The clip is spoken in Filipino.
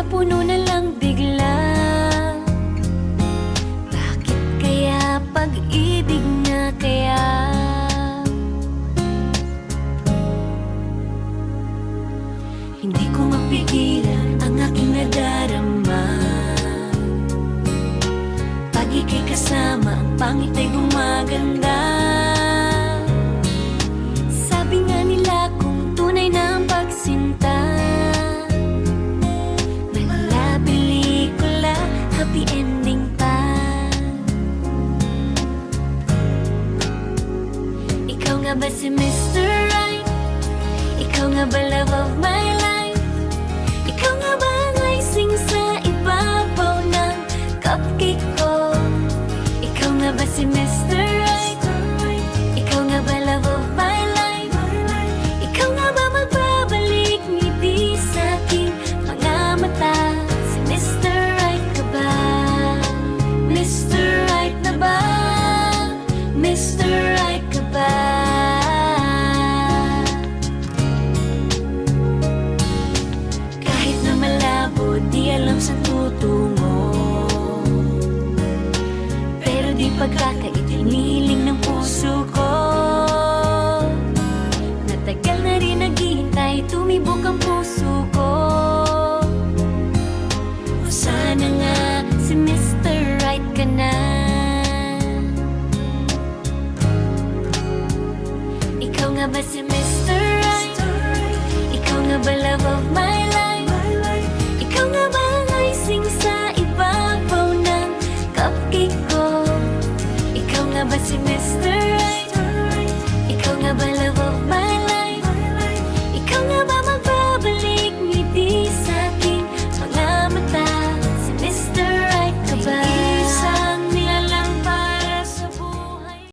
napuno na lang bigla. Bakit kaya pag-ibig na kaya? Hindi ko mapigilan ang aking nadarama. Pag ika'y kasama, ang pangit ay gumaganda. Sabi nga nila kung tunay na ang pagsinta, mala pelikula, happy ending pa. Ikaw nga ba si Mr. Right? Ikaw nga ba love of my